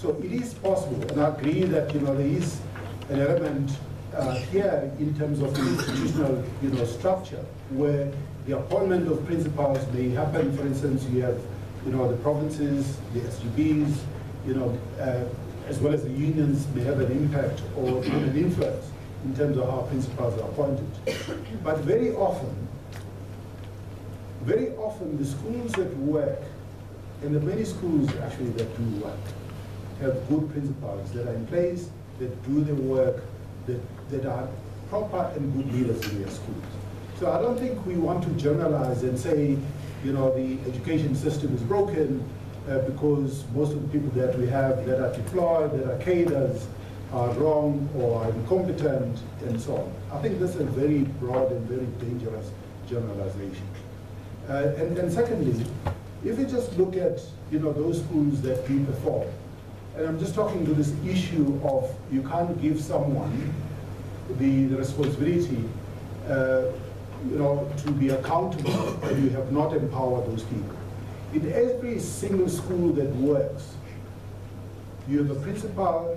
So it is possible, and I agree that there is an element here in terms of the institutional structure where the appointment of principals may happen. For instance, you have the provinces, the SGBs, as well as the unions may have an impact or even an influence in terms of how principals are appointed. But very often the schools that work, and the many schools actually that do work, have good principals that are in place, that do the work, that are proper and good leaders in their schools. So I don't think we want to generalize and say, the education system is broken because most of the people that we have that are deployed, that are cadres, are wrong or are incompetent and so on. I think that's a very broad and very dangerous generalization. And secondly, if you just look at those schools that do perform, and I'm just talking to this issue of you can't give someone the responsibility to be accountable and you have not empowered those people. In every single school that works, you have a principal,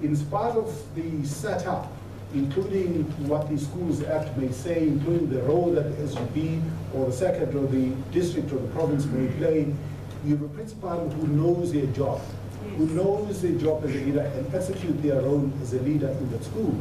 in spite of the setup, including what the Schools Act may say, including the role that the SGB or the secretary or the district or the province may play, you have a principal who knows their job, who knows their job as a leader and executes their role as a leader in the school,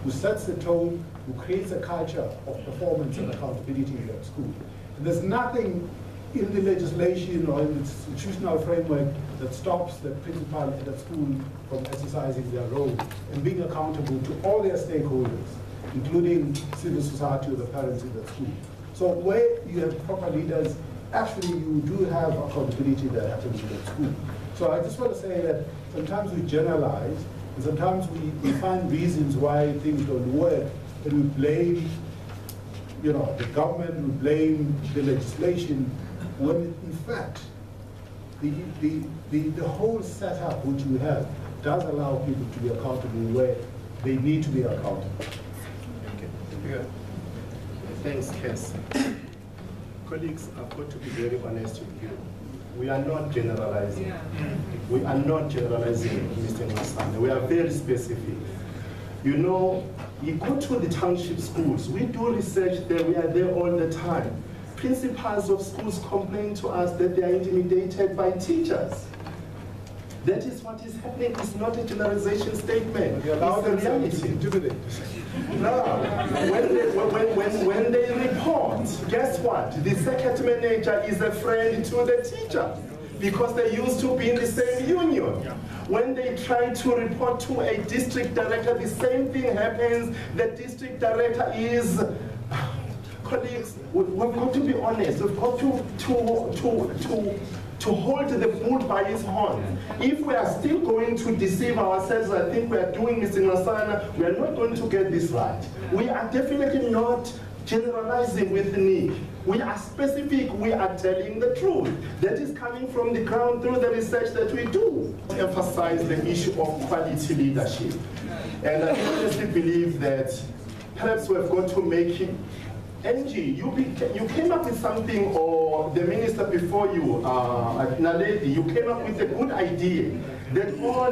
who sets the tone, who creates a culture of performance and accountability in that school. And there's nothing in the legislation or in the institutional framework that stops the principal at a school from exercising their role and being accountable to all their stakeholders, including civil society or the parents in that school. So where you have proper leaders, actually you do have accountability that happens in that school. So I just want to say that sometimes we generalize, and sometimes we find reasons why things don't work, and we blame the government, we blame the legislation, when in fact the whole setup which we have does allow people to be accountable where they need to be accountable. Okay. Thanks, Kes. Colleagues, I've got to be very honest with you. We are not generalizing. Yeah. We are not generalizing, Mr. Ngasana. We are very specific. You go to the township schools. We do research there. We are there all the time. Principals of schools complain to us that they are intimidated by teachers. That is what is happening. It's not a generalization statement. It's the reality. No. When they report, guess what? The circuit manager is a friend to the teacher because they used to be in the same union. When they try to report to a district director, the same thing happens. The district director is... Colleagues, we've got to be honest. We've got to hold the bull by his horn. If we are still going to deceive ourselves, I think we are doing this in Ngasana, we are not going to get this right. We are definitely not generalizing with Nick. We are specific, we are telling the truth. That is coming from the ground through the research that we do. Emphasize the issue of quality leadership. And I honestly believe that perhaps we've got to make it. Angie, you came up with something, or the minister before you, Naledi, you came up with a good idea that all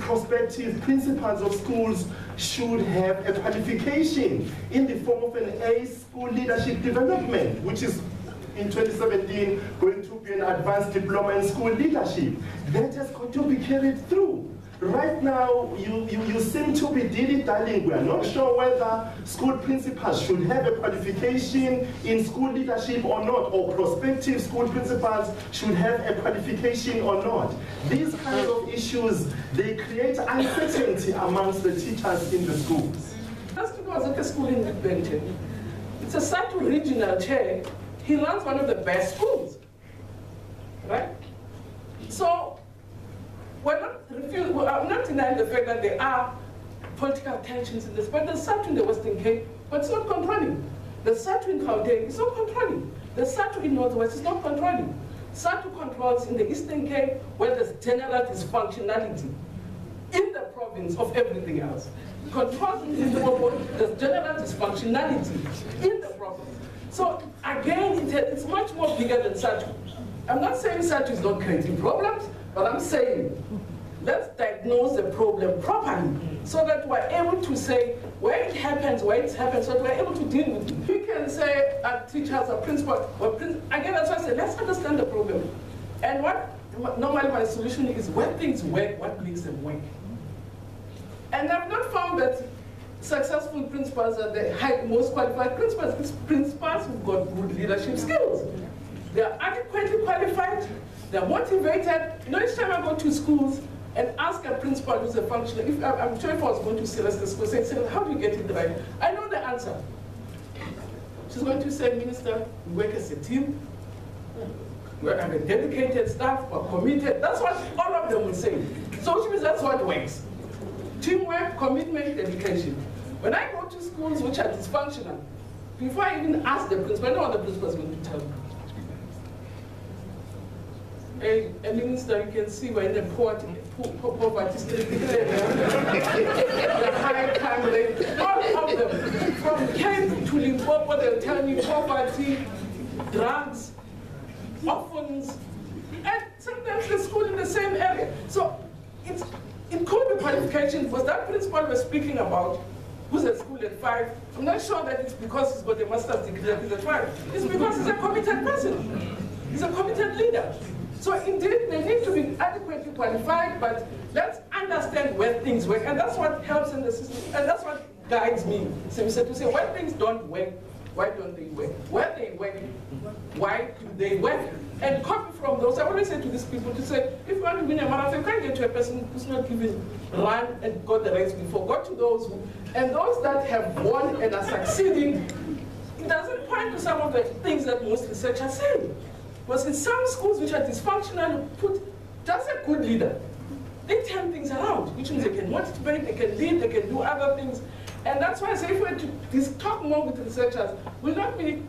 prospective principals of schools should have a qualification in the form of an A school leadership development, which is in 2017 going to be an advanced diploma in school leadership. That has got to be carried through. Right now, you seem to be dilly-dallying. We are not sure whether school principals should have a qualification in school leadership or not, or prospective school principals should have a qualification or not. These kinds of issues, they create uncertainty amongst the teachers in the schools. Last week I was at a school in Benton. It's a SATU regional chair. He runs one of the best schools, right? So, I'm not denying the fact that there are political tensions in this, but the SATU in the Western Cape, but it's not controlling. The SATU in Gauteng is not controlling. The SATU in Northwest is not controlling. SATU controls in the Eastern Cape where there's general dysfunctionality in the province of everything else. Controls in the Limpopo, there's general dysfunctionality in the province. So again, it's much more bigger than SATU. I'm not saying SATU is not creating problems, But I'm saying, let's diagnose the problem properly so that we're able to say where it happens, so that we're able to deal with it. We can say teachers or principals, again, that's why I say, let's understand the problem. And what normally my solution is, when things work, what makes them work? And I've not found that successful principals are the most qualified principals. It's principals who've got good leadership skills. They are adequately qualified, they're motivated. You know, each time I go to schools and ask a principal who's a functional, I'm sure if I was going to Celeste school, say, how do you get it right? I know the answer. She's going to say, Minister, we work as a team. We have a dedicated staff, we're committed. That's what all of them will say. So which means that's what works. Teamwork, commitment, dedication. When I go to schools which are dysfunctional, before I even ask the principal, I know what the principal is going to tell me. A minister, you can see we're in a poverty state. The high crime rate, all of them, from Cape to Limpopo, they'll tell you poverty, drugs, orphans, and sometimes the school in the same area. So it could be qualification, because that principal we're speaking about, who's at school at 5, I'm not sure that it's because he's got a master's degree that he's at 5. It's because he's a committed person. He's a committed leader. So indeed, they need to be adequately qualified, but let's understand where things work, and that's what helps in the system, and that's what guides me. So we said to say, when things don't work, why don't they work? Where they work, why do they work? And copy from those. I always say to these people to say, if you want to win a marathon, you can't get to a person who's not given run and got the race before. Go to those who, and those that have won and are succeeding, it doesn't point to some of the things that most researchers say. Because in some schools which are dysfunctional, you put just a good leader. They turn things around, which means they can motivate, they can lead, they can do other things. And that's why I say if we were to talk more with researchers, we'll not be